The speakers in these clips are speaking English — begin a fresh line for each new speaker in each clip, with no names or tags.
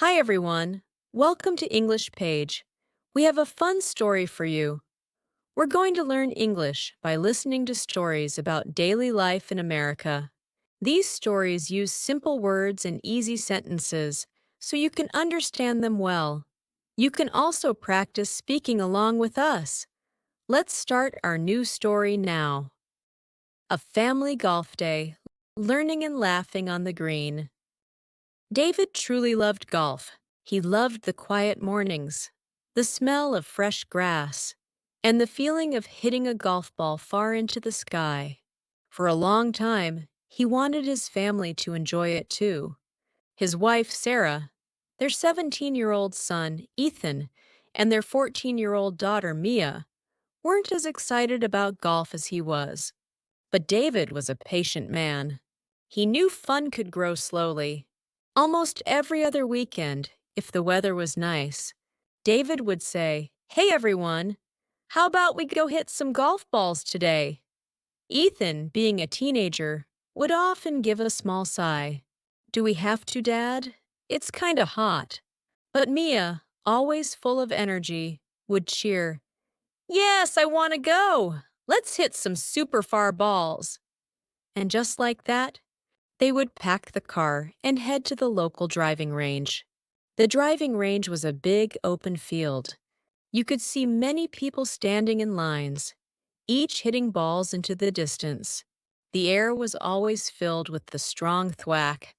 Hi, everyone. Welcome to English Page. We have a fun story for you. We're going to learn English by listening to stories about daily life in America. These stories use simple words and easy sentences so you can understand them well. You can also practice speaking along with us. Let's start our new story now. A family golf day, learning and laughing on the green. David truly loved golf. He loved the quiet mornings, the smell of fresh grass, and the feeling of hitting a golf ball far into the sky. For a long time, he wanted his family to enjoy it too. His wife, Sarah, their 17-year-old son, Ethan, and their 14-year-old daughter, Mia, weren't as excited about golf as he was. But David was a patient man. He knew fun could grow slowly. Almost every other weekend, if the weather was nice, David would say, "Hey everyone, how about we go hit some golf balls today?" Ethan, being a teenager, would often give a small sigh. "Do we have to, Dad? It's kinda hot." But Mia, always full of energy, would cheer, "Yes, I want to go. Let's hit some super far balls." And just like that, they would pack the car and head to the local driving range. The driving range was a big open field. You could see many people standing in lines, each hitting balls into the distance. The air was always filled with the strong thwack,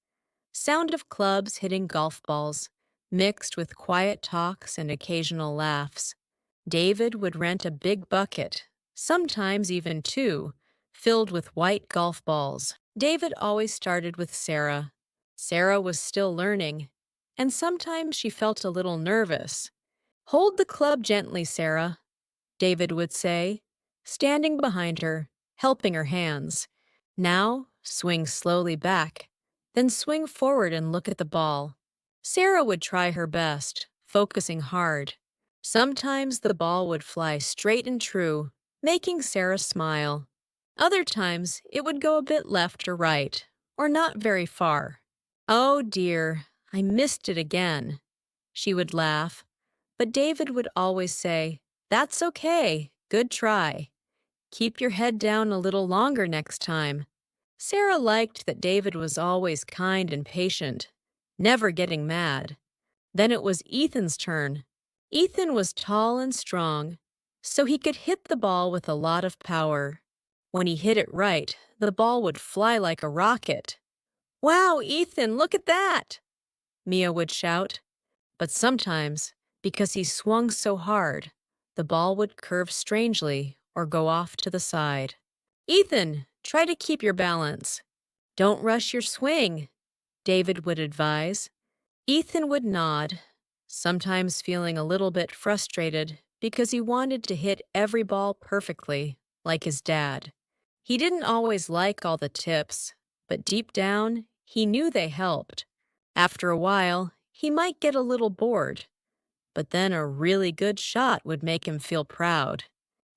sound of clubs hitting golf balls, mixed with quiet talks and occasional laughs. David would rent a big bucket, sometimes even two, filled with white golf balls. David always started with Sarah. Sarah was still learning, and sometimes she felt a little nervous. "Hold the club gently, Sarah," David would say, standing behind her, helping her hands. "Now, swing slowly back, then swing forward and look at the ball." Sarah would try her best, focusing hard. Sometimes the ball would fly straight and true, making Sarah smile. Other times it would go a bit left or right, or not very far. "Oh dear, I missed it again," she would laugh. But David would always say, "That's okay, good try. Keep your head down a little longer next time." Sarah liked that David was always kind and patient, never getting mad. Then it was Ethan's turn. Ethan was tall and strong, so he could hit the ball with a lot of power. When he hit it right, the ball would fly like a rocket. "Wow, Ethan, look at that!" Mia would shout. But sometimes, because he swung so hard, the ball would curve strangely or go off to the side. "Ethan, try to keep your balance. Don't rush your swing," David would advise. Ethan would nod, sometimes feeling a little bit frustrated because he wanted to hit every ball perfectly, like his dad. He didn't always like all the tips, but deep down, he knew they helped. After a while, he might get a little bored, but then a really good shot would make him feel proud.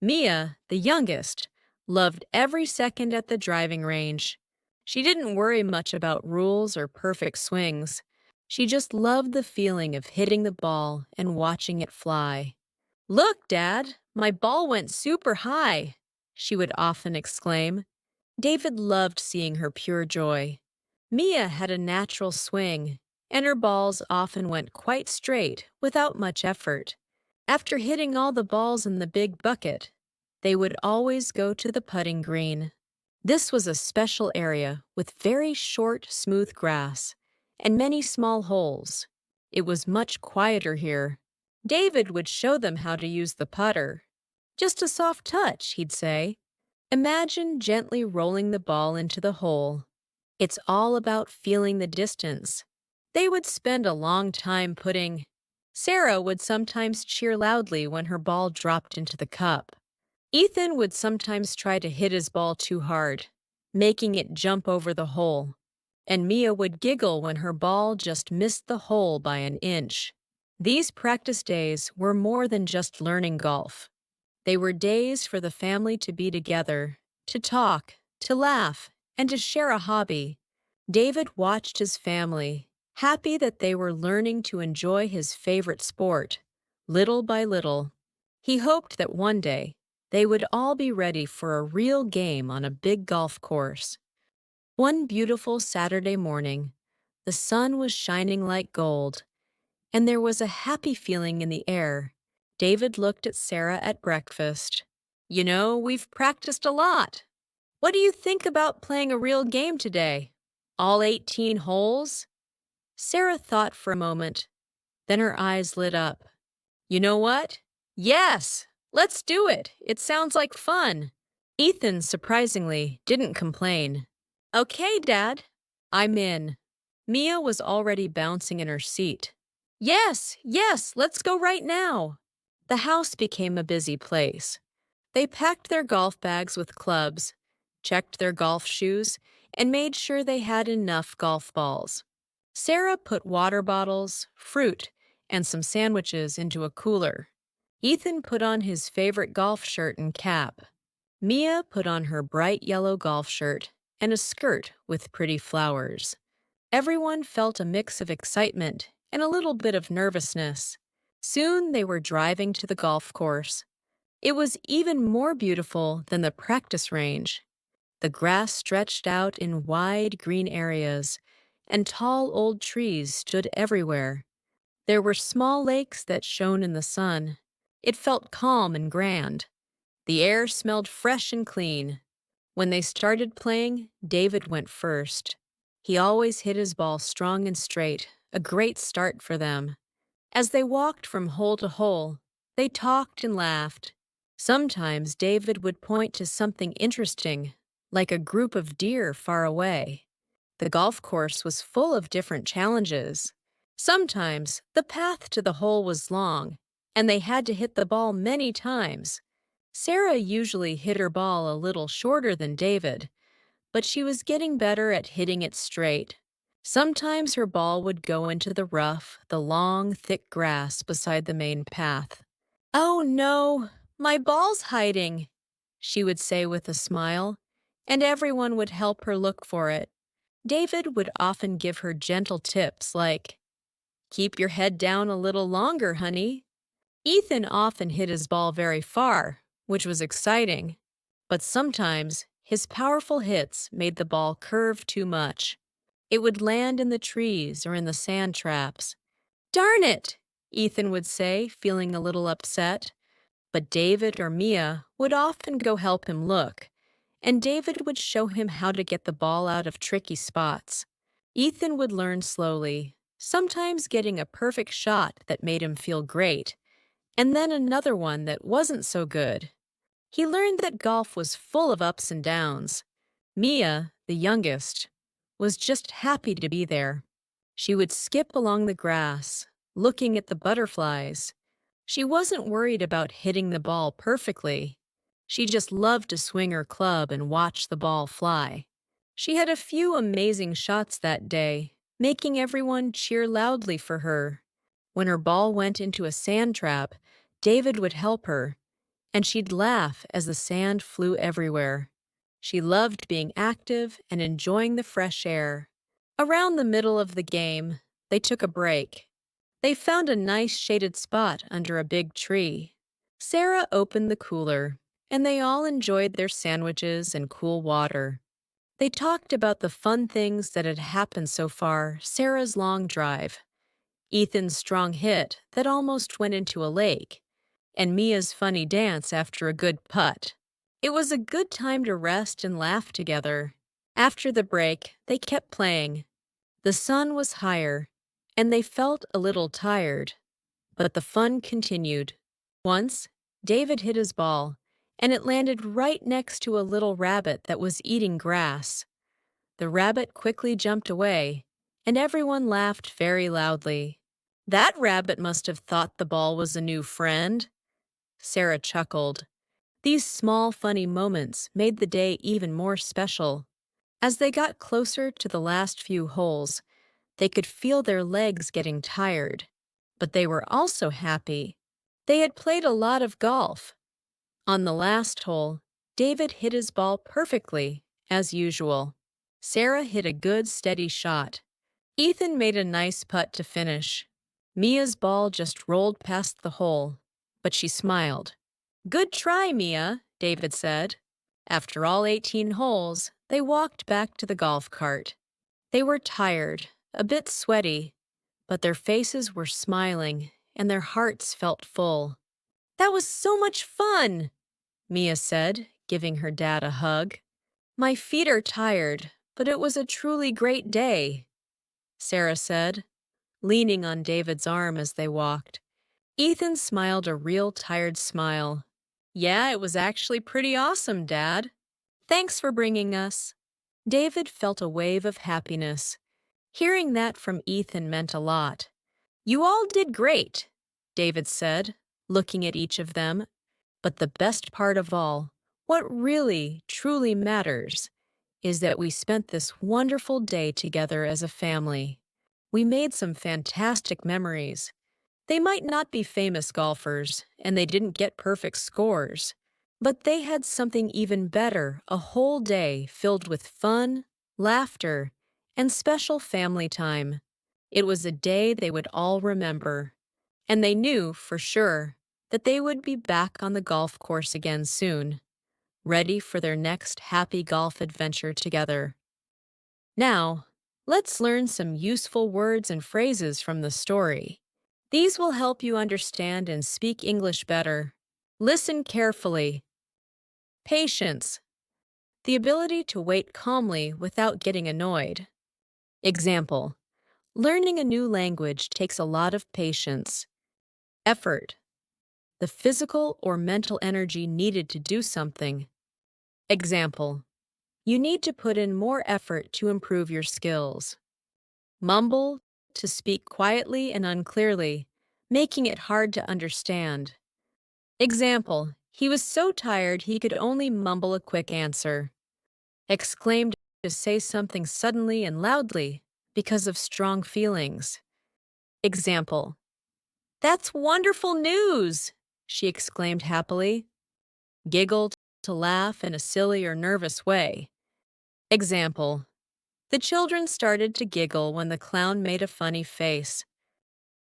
Mia, the youngest, loved every second at the driving range. She didn't worry much about rules or perfect swings. She just loved the feeling of hitting the ball and watching it fly. "Look, Dad, my ball went super high," she would often exclaim. David loved seeing her pure joy. Mia had a natural swing, and her balls often went quite straight without much effort. After hitting all the balls in the big bucket, they would always go to the putting green. This was a special area with very short, smooth grass and many small holes. It was much quieter here. David would show them how to use the putter. "Just a soft touch," he'd say. "Imagine gently rolling the ball into the hole. It's all about feeling the distance." They would spend a long time putting. Sarah would sometimes cheer loudly when her ball dropped into the cup. Ethan would sometimes try to hit his ball too hard, making it jump over the hole. And Mia would giggle when her ball just missed the hole by an inch. These practice days were more than just learning golf. They were days for the family to be together, to talk, to laugh, and to share a hobby. David watched his family, happy that they were learning to enjoy his favorite sport, little by little. He hoped that one day they would all be ready for a real game on a big golf course. One beautiful Saturday morning, the sun was shining like gold, and there was a happy feeling in the air. David looked at Sarah at breakfast. You know, we've practiced a lot. What do you think about playing a real game today? All 18 holes? Sarah thought for a moment. Then her eyes lit up. You know what? Yes! Let's do it! It sounds like fun. Ethan, surprisingly, didn't complain. Okay, Dad. I'm in. Mia was already bouncing in her seat. Yes, yes, let's go right now. The house became a busy place. They packed their golf bags with clubs, checked their golf shoes, and made sure they had enough golf balls. Sarah put water bottles, fruit, and some sandwiches into a cooler. Ethan put on his favorite golf shirt and cap. Mia put on her bright yellow golf shirt and a skirt with pretty flowers. Everyone felt a mix of excitement and a little bit of nervousness. Soon they were driving to the golf course. It was even more beautiful than the practice range. The grass stretched out in wide green areas, and tall old trees stood everywhere. There were small lakes that shone in the sun. It felt calm and grand. The air smelled fresh and clean. When they started playing, David went first. He always hit his ball strong and straight, a great start for them. As they walked from hole to hole, they talked and laughed. Sometimes David would point to something interesting, like a group of deer far away. The golf course was full of different challenges. Sometimes the path to the hole was long, and they had to hit the ball many times. Sarah usually hit her ball a little shorter than David, but she was getting better at hitting it straight. Sometimes her ball would go into the rough, the long, thick grass beside the main path. Oh no, my ball's hiding, she would say with a smile, and everyone would help her look for it. David would often give her gentle tips like, keep your head down a little longer, honey. Ethan often hit his ball very far, which was exciting, but sometimes his powerful hits made the ball curve too much. It would land in the trees or in the sand traps. Darn it, Ethan would say, feeling a little upset. But David or Mia would often go help him look, and David would show him how to get the ball out of tricky spots. Ethan would learn slowly, sometimes getting a perfect shot that made him feel great, and then another one that wasn't so good. He learned that golf was full of ups and downs. Mia, the youngest, was just happy to be there. She would skip along the grass, looking at the butterflies. She wasn't worried about hitting the ball perfectly. She just loved to swing her club and watch the ball fly. She had a few amazing shots that day, making everyone cheer loudly for her. When her ball went into a sand trap, David would help her, and she'd laugh as the sand flew everywhere. She loved being active and enjoying the fresh air. Around the middle of the game, they took a break. They found a nice shaded spot under a big tree. Sarah opened the cooler, and they all enjoyed their sandwiches and cool water. They talked about the fun things that had happened so far, Sarah's long drive, Ethan's strong hit that almost went into a lake, and Mia's funny dance after a good putt. It was a good time to rest and laugh together. After the break, they kept playing. The sun was higher, and they felt a little tired, but the fun continued. Once, David hit his ball, and it landed right next to a little rabbit that was eating grass. The rabbit quickly jumped away, and everyone laughed very loudly. That rabbit must have thought the ball was a new friend. Sarah chuckled. These small, funny moments made the day even more special. As they got closer to the last few holes, they could feel their legs getting tired, but they were also happy. They had played a lot of golf. On the last hole, David hit his ball perfectly, as usual. Sarah hit a good, steady shot. Ethan made a nice putt to finish. Mia's ball just rolled past the hole, but she smiled. Good try, Mia, David said. After all 18 holes, they walked back to the golf cart. They were tired, a bit sweaty, but their faces were smiling and their hearts felt full. That was so much fun, Mia said, giving her dad a hug. My feet are tired, but it was a truly great day, Sarah said, leaning on David's arm as they walked. Ethan smiled a real tired smile. Yeah, it was actually pretty awesome, Dad. Thanks for bringing us. David felt a wave of happiness. Hearing that from Ethan meant a lot. You all did great, David said, looking at each of them. But the best part of all, what really, truly matters, is that we spent this wonderful day together as a family. We made some fantastic memories. They might not be famous golfers, and they didn't get perfect scores, but they had something even better, a whole day filled with fun, laughter, and special family time. It was a day they would all remember, and they knew, for sure, that they would be back on the golf course again soon, ready for their next happy golf adventure together. Now, let's learn some useful words and phrases from the story. These will help you understand and speak English better. Listen carefully. Patience, the ability to wait calmly without getting annoyed. Example, learning a new language takes a lot of patience. Effort, the physical or mental energy needed to do something. Example, you need to put in more effort to improve your skills. Mumble, to speak quietly and unclearly, making it hard to understand. Example, he was so tired he could only mumble a quick answer. Exclaimed, to say something suddenly and loudly because of strong feelings. Example, that's wonderful news, she exclaimed happily. Giggled, to laugh in a silly or nervous way. Example, the children started to giggle when the clown made a funny face.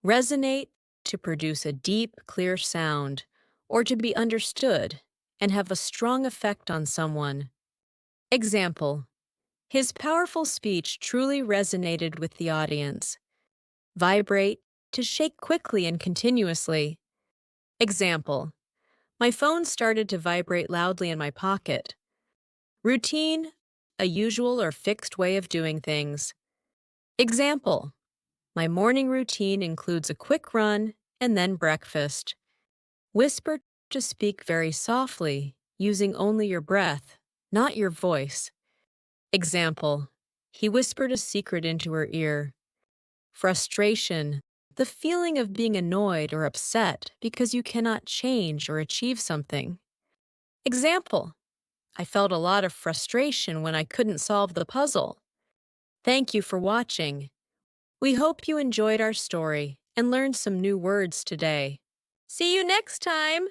Resonate, to produce a deep, clear sound, or to be understood and have a strong effect on someone. Example, his powerful speech truly resonated with the audience. Vibrate, to shake quickly and continuously. Example, my phone started to vibrate loudly in my pocket. Routine, a usual or fixed way of doing things. Example, my morning routine includes a quick run and then breakfast. Whisper, to speak very softly, using only your breath, not your voice. Example, he whispered a secret into her ear. Frustration, the feeling of being annoyed or upset because you cannot change or achieve something. Example, I felt a lot of frustration when I couldn't solve the puzzle. Thank you for watching. We hope you enjoyed our story and learned some new words today. See you next time!